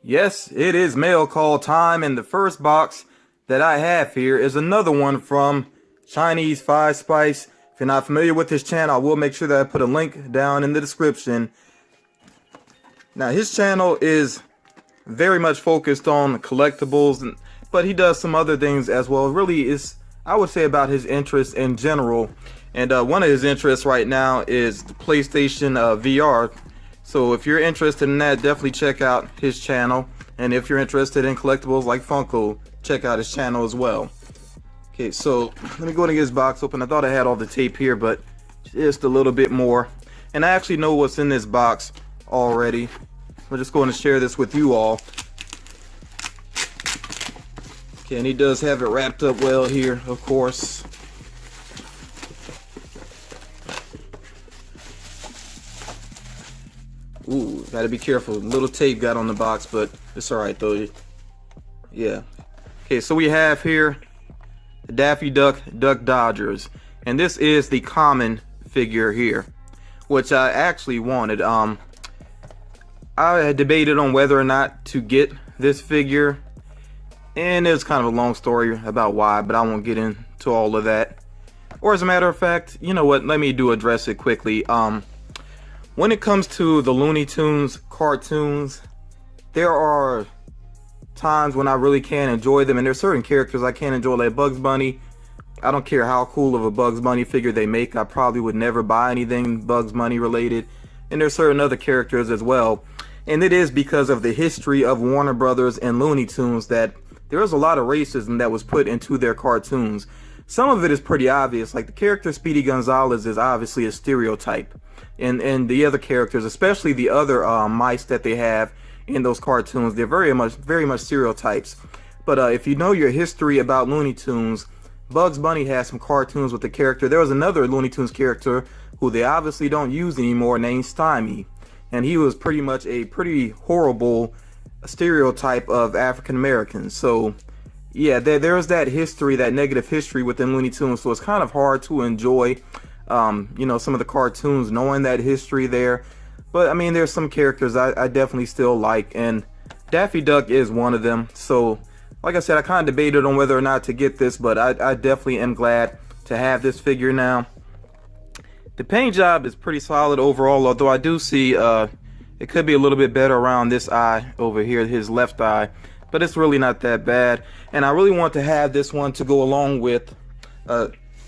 Yes, it is mail call time, and the first box that I have here is another one from Chinese 5 Spice. If you're not familiar with his channel, I will make sure that I put a link down in the description. Now, his channel is very much focused on collectibles, but he does some other things as well. Really is, I would say, about his interests in general. And one of his interests right now is the PlayStation VR. So if you're interested in that, definitely check out his channel. And if you're interested in collectibles like Funko, check out his channel as well. Okay, so let me go ahead and get his box open. I thought I had all the tape here, but just a little bit more. And I actually know what's in this box already. I'm just going to share this with you all. Okay, and he does have it wrapped up well here, of course. Ooh, gotta be careful. Little tape got on the box, but it's alright though. Yeah. Okay, so we have here the Daffy Duck Dodgers. And this is the common figure here, which I actually wanted. I had debated on whether or not to get this figure. And it's kind of a long story about why, but I won't get into all of that. Or as a matter of fact, you know what? Let me address it quickly. When it comes to the Looney Tunes cartoons, there are times when I really can enjoy them, and there's certain characters I can't enjoy, like Bugs Bunny. I don't care how cool of a Bugs Bunny figure they make, I probably would never buy anything Bugs Bunny related. And there's certain other characters as well. And it is because of the history of Warner Brothers and Looney Tunes that there was a lot of racism that was put into their cartoons. Some of it is pretty obvious, like the character Speedy Gonzales is obviously a stereotype. And the other characters, especially the other mice that they have in those cartoons, they're very much stereotypes. But if you know your history about Looney Tunes, Bugs Bunny has some cartoons with the character. There was another Looney Tunes character who they obviously don't use anymore named Stymie. And he was pretty much a pretty horrible stereotype of African Americans. So yeah, there's that history, that negative history within Looney Tunes. So it's kind of hard to enjoy you know, some of the cartoons knowing that history there. But I mean, there's some characters I definitely still like, and Daffy Duck is one of them. So like I said, I kind of debated on whether or not to get this, but I definitely am glad to have this figure now. The paint job is pretty solid overall, although I do see it could be a little bit better around this eye over here, his left eye, but it's really not that bad. And I really want to have this one to go along with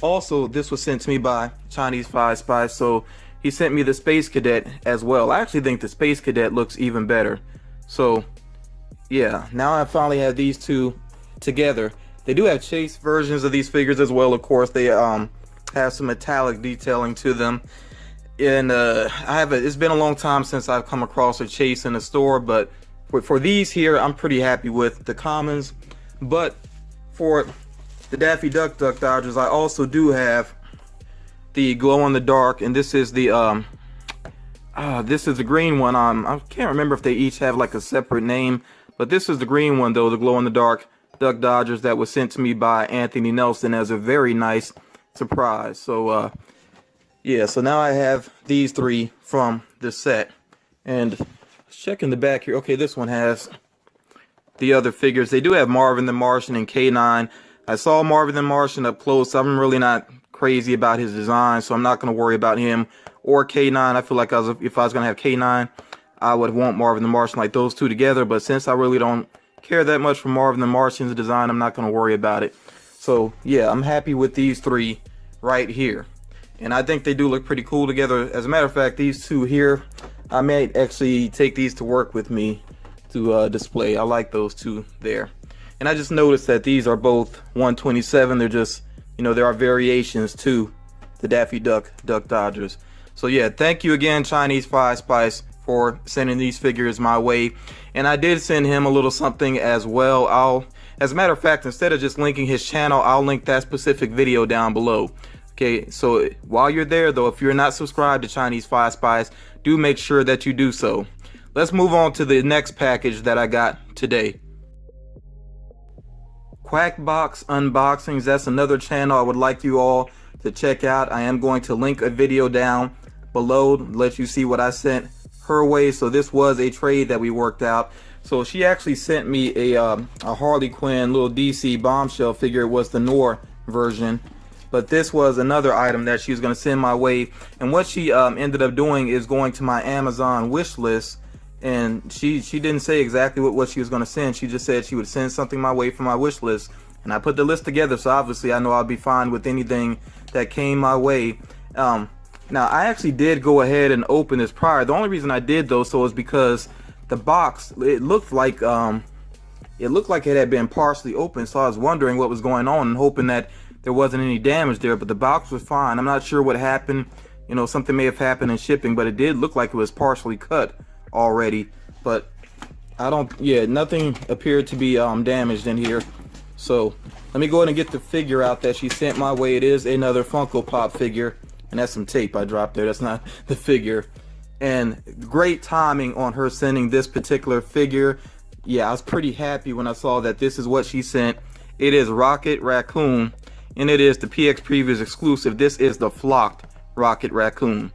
also, this was sent to me by Chinese 5 Spice, so he sent me the Space Cadet as well. I actually think the Space Cadet looks even better. So yeah, now I finally have these two together. They do have chase versions of these figures as well, of course. They have some metallic detailing to them. And it's been a long time since I've come across a chase in a store, but for these here, I'm pretty happy with the commons. But for the Daffy Duck Dodgers, I also do have the glow in the dark, and this is the this is the green one. I can't remember if they each have like a separate name, but this is the green one though, the glow in the dark Duck Dodgers, that was sent to me by Anthony Nelson as a very nice surprise. So yeah, so now I have these three from the set. And checking the back here, okay, this one has the other figures. They do have Marvin the Martian and K9. I saw Marvin the Martian up close. I'm really not crazy about his design, so I'm not going to worry about him or K9. I feel like if I was going to have K9, I would want Marvin the Martian, like those two together. But since I really don't care that much for Marvin the Martian's design, I'm not going to worry about it. So yeah, I'm happy with these three right here. And I think they do look pretty cool together. As a matter of fact, these two here, I may actually take these to work with me to display. I like those two there. And I just noticed that these are both 127. They're just, you know, there are variations to the Daffy Duck Dodgers. So yeah, thank you again, Chinese 5 Spice, for sending these figures my way. And I did send him a little something as well. As a matter of fact, instead of just linking his channel, I'll link that specific video down below. Okay, so while you're there though, if you're not subscribed to Chinese 5 Spice, do make sure that you do so. Let's move on to the next package that I got today. Quackbock unboxings, that's another channel I would like you all to check out. I am going to link a video down below to let you see what I sent her way. So this was a trade that we worked out. So she actually sent me a Harley Quinn little DC bombshell figure. It was the Noir version, but this was another item that she was going to send my way. And what she ended up doing is going to my Amazon wish list, and she didn't say exactly what she was going to send. She just said she would send something my way from my wish list, and I put the list together, so obviously I know I'll be fine with anything that came my way. Now I actually did go ahead and open this prior. The only reason I did though so is because the box, it looked like it had been partially open, so I was wondering what was going on and hoping that there wasn't any damage there, but the box was fine. I'm not sure what happened, you know, something may have happened in shipping, but it did look like it was partially cut already. But nothing appeared to be damaged in here. So let me go ahead and get the figure out that she sent my way. It is another Funko Pop figure, and that's some tape I dropped there. That's not the figure. And great timing on her sending this particular figure. Yeah, I was pretty happy when I saw that this is what she sent. It is Rocket Raccoon, and it is the PX Previews exclusive. This is the flocked Rocket Raccoon.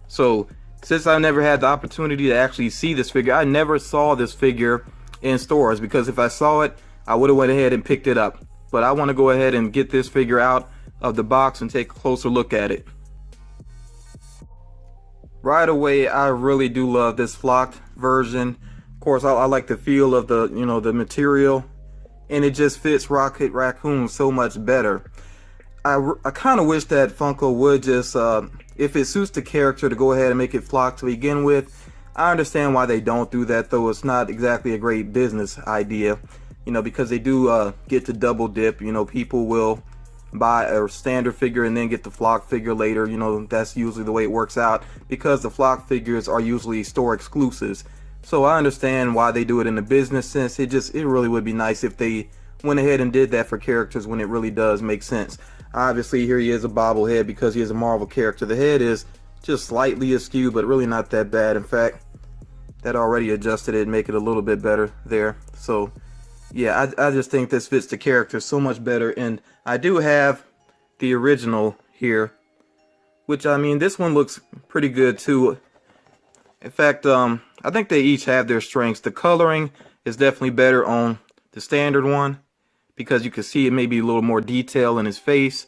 So since I never had the opportunity to actually see this figure, I never saw this figure in stores, because if I saw it, I would have went ahead and picked it up. But I want to go ahead and get this figure out of the box and take a closer look at it. Right away, I really do love this flocked version. Of course, I like the feel of the, you know, the material, and it just fits Rocket Raccoon so much better. I kind of wish that Funko would just, if it suits the character, to go ahead and make it flocked to begin with. I understand why they don't do that, though. It's not exactly a great business idea, you know, because they do get to double dip. You know, people will buy a standard figure and then get the flock figure later. You know, that's usually the way it works out, because the flock figures are usually store exclusives. So I understand why they do it in a business sense. It really would be nice if they went ahead and did that for characters when it really does make sense. Obviously, here he is a bobblehead because he is a Marvel character. The head is just slightly askew, but really not that bad. In fact, that already adjusted it and make it a little bit better there. So yeah, I just think this fits the character so much better. And I do have the original here, which, I mean, this one looks pretty good too. In fact, I think they each have their strengths. The coloring is definitely better on the standard one, because you can see it may be a little more detail in his face.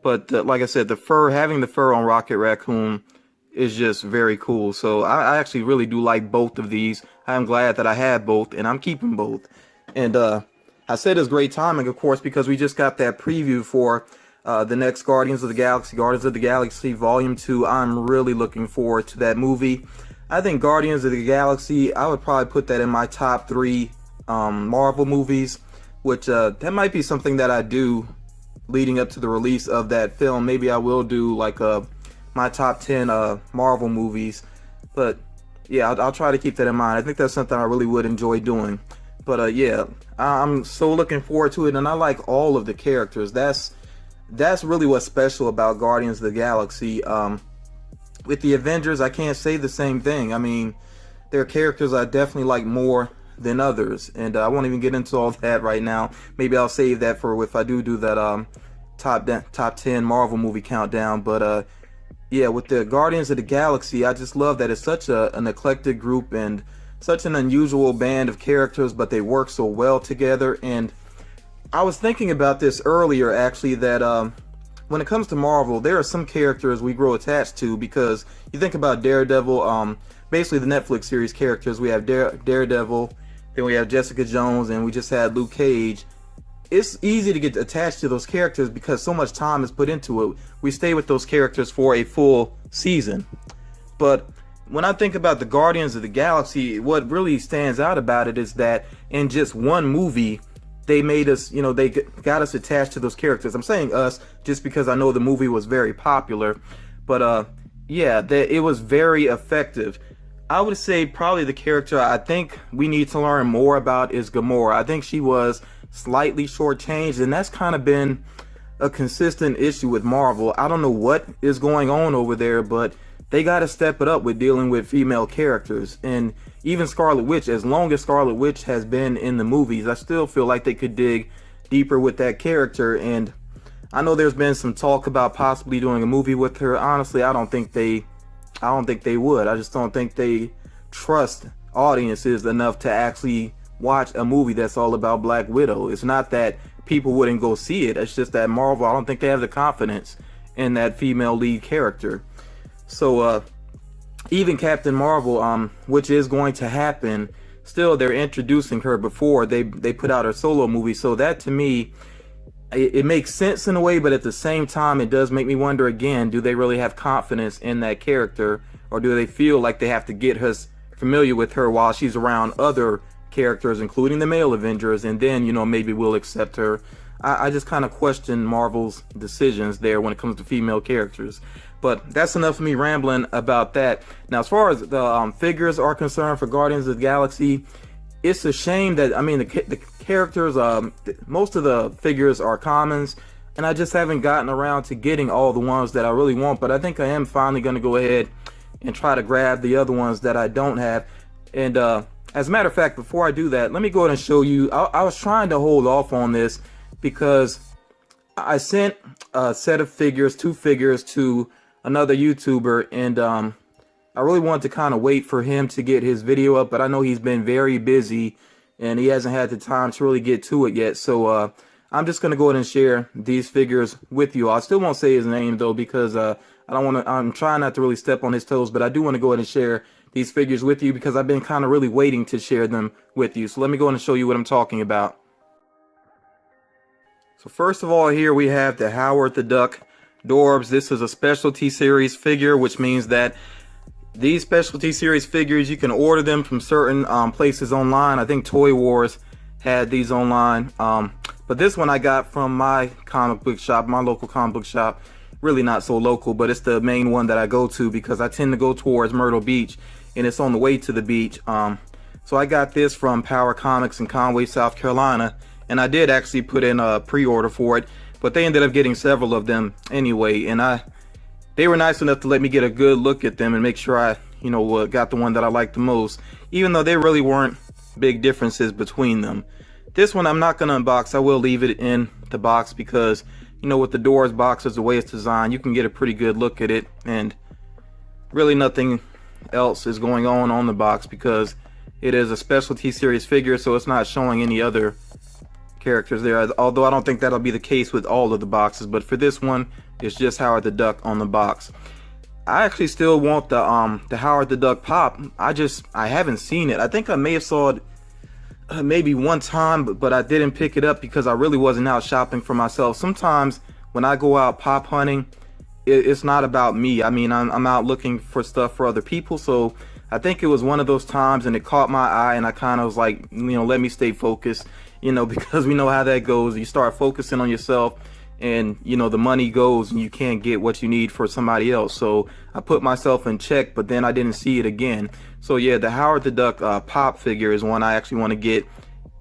But like I said, the fur, having the fur on Rocket Raccoon is just very cool. So I actually really do like both of these. I'm glad that I had both, and I'm keeping both. And I said it's great timing, of course, because we just got that preview for the next Guardians of the Galaxy Volume 2. I'm really looking forward to that movie. I think Guardians of the Galaxy, I would probably put that in my top 3 Marvel movies, which that might be something that I do leading up to the release of that film. Maybe I will do like my top 10 Marvel movies. But yeah, I'll try to keep that in mind. I think that's something I really would enjoy doing. But yeah, I'm so looking forward to it, and I like all of the characters. That's really what's special about Guardians of the Galaxy. With the Avengers, I can't say the same thing. I mean, there are characters I definitely like more than others, and I won't even get into all that right now. Maybe I'll save that for if I do that top 10 Marvel movie countdown. But yeah, with the Guardians of the Galaxy, I just love that it's such an eclectic group and such an unusual band of characters, but they work so well together. And I was thinking about this earlier, actually, that when it comes to Marvel, there are some characters we grow attached to, because you think about Daredevil, basically the Netflix series characters. We have Daredevil, then we have Jessica Jones, and we just had Luke Cage. It's easy to get attached to those characters because so much time is put into it. We stay with those characters for a full season. But when I think about the Guardians of the Galaxy, what really stands out about it is that in just one movie, they made us, you know, they got us attached to those characters. I'm saying us just because I know the movie was very popular. But yeah, it was very effective. I would say probably the character I think we need to learn more about is Gamora. I think she was slightly shortchanged, and that's kind of been a consistent issue with Marvel. I don't know what is going on over there, but they got to step it up with dealing with female characters. And even Scarlet Witch, as long as Scarlet Witch has been in the movies, I still feel like they could dig deeper with that character. And I know there's been some talk about possibly doing a movie with her. Honestly, I don't think they would. I just don't think they trust audiences enough to actually watch a movie that's all about Black Widow. It's not that people wouldn't go see it. It's just that Marvel, I don't think they have the confidence in that female lead character. So even Captain Marvel, which is going to happen, still they're introducing her before they put out her solo movie. So that, to me, it makes sense in a way, but at the same time it does make me wonder again, do they really have confidence in that character, or do they feel like they have to get us familiar with her while she's around other characters, including the male Avengers, and then, you know, maybe we'll accept her. I just kind of question Marvel's decisions there when it comes to female characters. But that's enough of me rambling about that. Now, as far as the figures are concerned for Guardians of the Galaxy, it's a shame that, I mean, the characters, most of the figures are commons, and I just haven't gotten around to getting all the ones that I really want. But I think I am finally going to go ahead and try to grab the other ones that I don't have. And as a matter of fact, before I do that, let me go ahead and show you. I was trying to hold off on this because I sent a set of figures, 2 figures, to another YouTuber, and I really wanted to kind of wait for him to get his video up, but I know he's been very busy and he hasn't had the time to really get to it yet. So I'm just gonna go ahead and share these figures with you. I still won't say his name though, because I don't want to. I'm trying not to really step on his toes, but I do want to go ahead and share these figures with you because I've been kind of really waiting to share them with you. So let me go ahead and show you what I'm talking about. So first of all, here we have the Howard the Duck Dorbs. This is a specialty series figure, which means that these specialty series figures, you can order them from certain places online. I think Toy Wars had these online. But this one I got from my comic book shop, my local comic book shop. Really not so local, but it's the main one that I go to because I tend to go towards Myrtle Beach, and it's on the way to the beach. So I got this from Power Comics in Conway, South Carolina, and I did actually put in a pre-order for it, but they ended up getting several of them anyway, and they were nice enough to let me get a good look at them and make sure I, you know, got the one that I liked the most, even though there really weren't big differences between them. This one I'm not going to unbox. I will leave it in the box because, you know, with the Doors boxes, the way it's designed, you can get a pretty good look at it, and really nothing else is going on the box because it is a specialty series figure, so it's not showing any other characters there, although I don't think that'll be the case with all of the boxes. But for this one, it's just Howard the Duck on the box. I actually still want the Howard the Duck pop. I haven't seen it. I think I may have saw it maybe one time, but I didn't pick it up because I really wasn't out shopping for myself. Sometimes when I go out pop hunting, it's not about me. I mean, I'm out looking for stuff for other people. So I think it was one of those times, and it caught my eye, and I kind of was like, you know, let me stay focused, you know, because we know how that goes. You start focusing on yourself, and, you know, the money goes, and you can't get what you need for somebody else. So I put myself in check, but then I didn't see it again. So yeah, the Howard the Duck pop figure is one I actually want to get,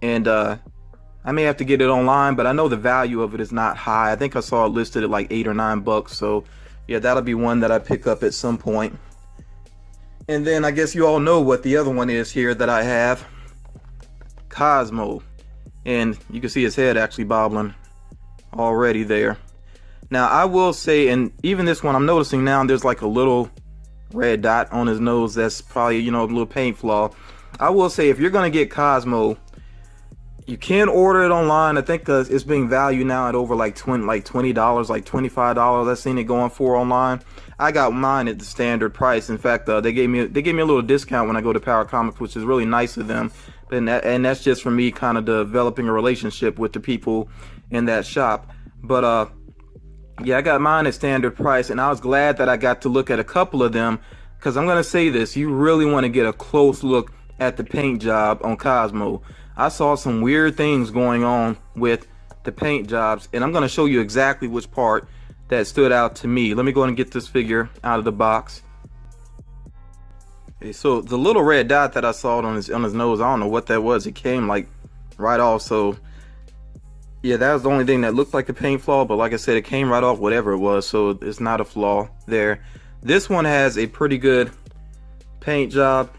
and I may have to get it online, but I know the value of it is not high. I think I saw it listed at like $8 or $9. So yeah, that'll be one that I pick up at some point. And then I guess you all know what the other one is here that I have, Cosmo, and you can see his head actually bobbling already there. Now I will say, and even this one I'm noticing now, there's like a little red dot on his nose. That's probably, you know, a little paint flaw. I will say, if you're gonna get Cosmo, you can order it online. I think it's being valued now at over like $20, like $25. I've seen it going for online. I got mine at the standard price. In fact, they gave me a little discount when I go to Power Comics, which is really nice of them. And that's just for me kind of developing a relationship with the people in that shop. But yeah, I got mine at standard price, and I was glad that I got to look at a couple of them, because I'm gonna say this: you really want to get a close look at the paint job on Cosmo. I saw some weird things going on with the paint jobs, and I'm going to show you exactly which part that stood out to me. Let me go ahead and get this figure out of the box. Okay, so the little red dot that I saw on his nose, I don't know what that was. It came like right off. So yeah, that was the only thing that looked like a paint flaw, but like I said, it came right off whatever it was, so it's not a flaw there. This one has a pretty good paint job,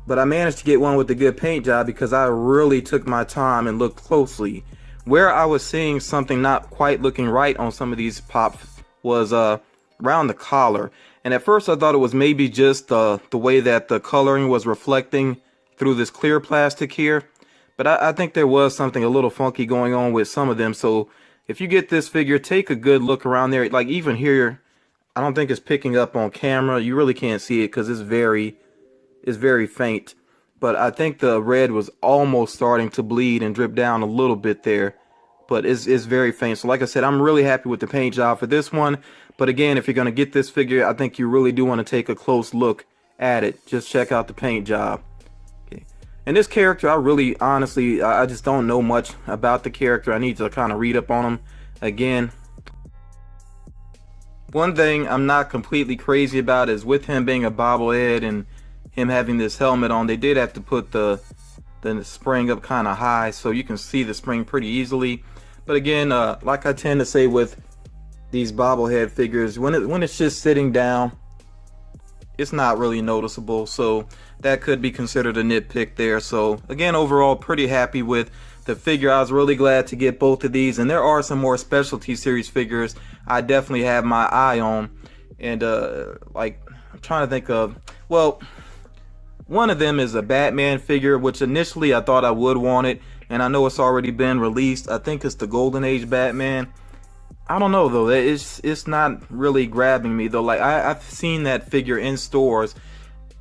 but I managed to get one with a good paint job because I really took my time and looked closely. Where I was seeing something not quite looking right on some of these pops was around the collar. And at first I thought it was maybe just the way that the coloring was reflecting through this clear plastic here. But I think there was something a little funky going on with some of them. So if you get this figure, take a good look around there. Like even here, I don't think it's picking up on camera. You really can't see it because it's very faint. But I think the red was almost starting to bleed and drip down a little bit there. But it's very faint. So like I said, I'm really happy with the paint job for this one. But again, if you're going to get this figure, I think you really do want to take a close look at it. Just check out the paint job. Okay. And this character, I really, honestly, I just don't know much about the character. I need to kind of read up on him again. One thing I'm not completely crazy about is with him being a bobblehead and him having this helmet on, they did have to put the spring up kind of high so you can see the spring pretty easily. But again, like I tend to say with these bobblehead figures, when it's just sitting down, it's not really noticeable. So that could be considered a nitpick there. So again, overall, pretty happy with the figure. I was really glad to get both of these, and there are some more specialty series figures I definitely have my eye on. And like I'm trying to think of, well, one of them is a Batman figure, which initially I thought I would want it, and I know it's already been released. I think it's the Golden Age Batman. I don't know though, it's not really grabbing me though. Like I've seen that figure in stores,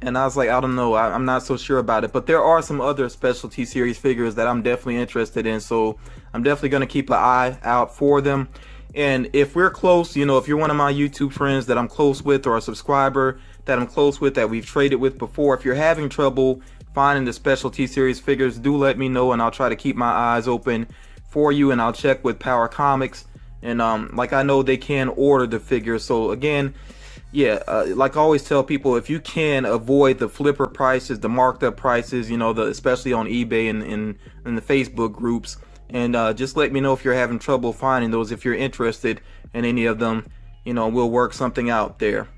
and I was like, I don't know, I'm not so sure about it. But there are some other specialty series figures that I'm definitely interested in, so I'm definitely going to keep an eye out for them. And if we're close, you know, if you're one of my YouTube friends that I'm close with, or a subscriber that I'm close with that we've traded with before, if you're having trouble finding the specialty series figures, do let me know, and I'll try to keep my eyes open for you, and I'll check with Power Comics. And like I know they can order the figures. So again, yeah, like I always tell people, if you can avoid the flipper prices, the marked up prices, you know, especially on eBay and in the Facebook groups, and just let me know if you're having trouble finding those. If you're interested in any of them, you know, we'll work something out there.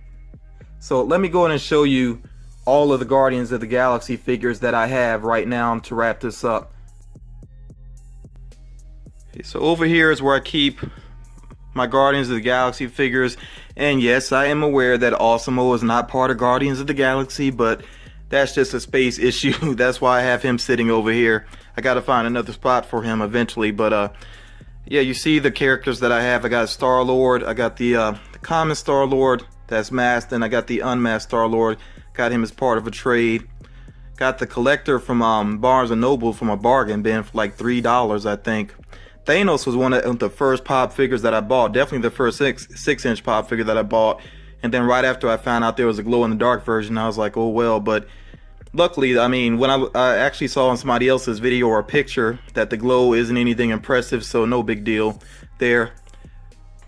So let me go ahead and show you all of the Guardians of the Galaxy figures that I have right now to wrap this up. Okay, so over here is where I keep my Guardians of the Galaxy figures. And yes, I am aware that Awesemo is not part of Guardians of the Galaxy, but that's just a space issue. That's why I have him sitting over here. I gotta find another spot for him eventually. But yeah, you see the characters that I have. I got Star-Lord, I got the common Star-Lord that's masked, and I got the unmasked Star-Lord. Got him as part of a trade. Got the collector from Barnes & Noble from a bargain bin for like $3, I think. Thanos was one of the first pop figures that I bought. Definitely the first 6-inch pop figure that I bought. And then right after I found out there was a glow-in-the-dark version, I was like, oh well. But luckily, I mean, when I actually saw on somebody else's video or picture that the glow isn't anything impressive, so no big deal there.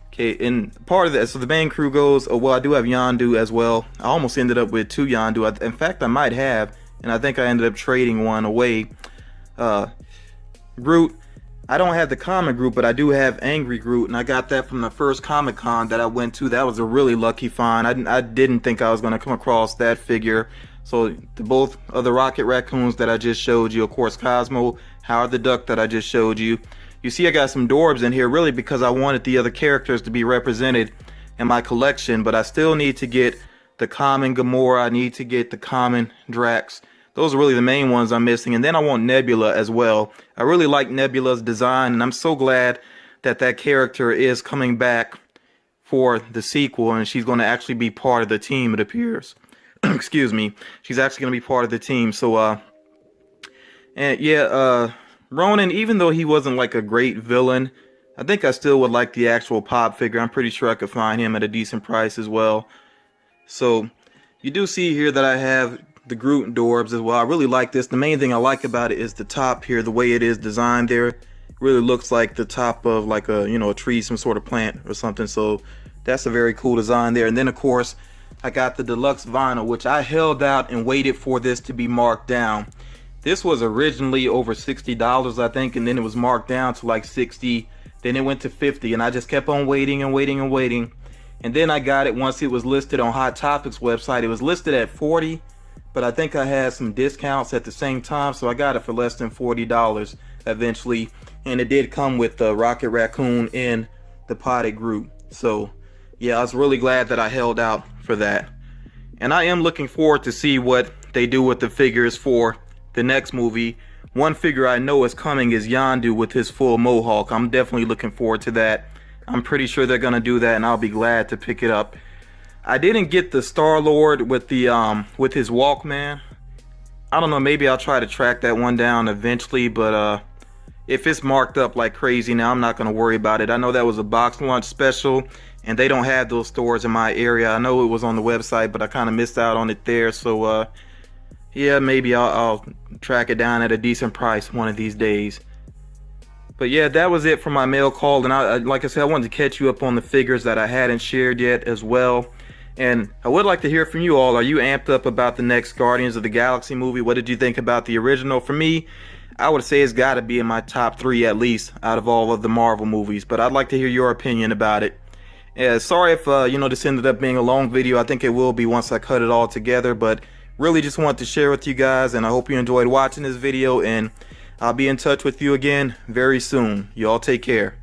Okay, and part of that, so the main crew goes, oh well, I do have Yondu as well. I almost ended up with 2 Yondu. In fact, I might have, and I think I ended up trading one away. Groot. I don't have the common Groot, but I do have Angry Groot, and I got that from the first Comic-Con that I went to. That was a really lucky find. I didn't think I was going to come across that figure. So both of the Rocket Raccoons that I just showed you, of course Cosmo, Howard the Duck that I just showed you. You see I got some Dorbs in here really because I wanted the other characters to be represented in my collection, but I still need to get the common Gamora. I need to get the common Drax. Those are really the main ones I'm missing. And then I want Nebula as well. I really like Nebula's design, and I'm so glad that that character is coming back for the sequel, and she's going to actually be part of the team, it appears. Excuse me. She's actually going to be part of the team. So, and yeah, Ronan, even though he wasn't like a great villain, I think I still would like the actual pop figure. I'm pretty sure I could find him at a decent price as well. So, you do see here that I have the Groot and Dorbs as well. I really like this. The main thing I like about it is the top here, the way it is designed there. It really looks like the top of like a, you know, a tree, some sort of plant or something. So that's a very cool design there. And then of course I got the deluxe vinyl, which I held out and waited for this to be marked down. This was originally over $60, I think, and then it was marked down to like 60. Then it went to 50, and I just kept on waiting and waiting and waiting. And then I got it once it was listed on Hot Topics website. It was listed at 40. But I think I had some discounts at the same time, so I got it for less than $40 eventually. And it did come with the Rocket Raccoon and the potted Groot. So Yeah, I was really glad that I held out for that. And I am looking forward to see what they do with the figures for the next movie. One figure I know is coming is Yondu with his full mohawk. I'm definitely looking forward to that. I'm pretty sure they're gonna do that, and I'll be glad to pick it up. I didn't get the Star-Lord with the with his Walkman. I don't know, maybe I'll try to track that one down eventually, but if it's marked up like crazy now, I'm not gonna worry about it. I know that was a box lunch special, and they don't have those stores in my area. I know it was on the website, but I kind of missed out on it there. So yeah, maybe I'll track it down at a decent price one of these days. But yeah, that was it for my mail call, and like I said, I wanted to catch you up on the figures that I hadn't shared yet as well. And I would like to hear from you all. Are you amped up about the next Guardians of the Galaxy movie? What did you think about the original? For me, I would say it's got to be in my top 3 at least out of all of the Marvel movies. But I'd like to hear your opinion about it. Yeah, sorry if this ended up being a long video. I think it will be once I cut it all together. But really just wanted to share with you guys, and I hope you enjoyed watching this video. And I'll be in touch with you again very soon. You all take care.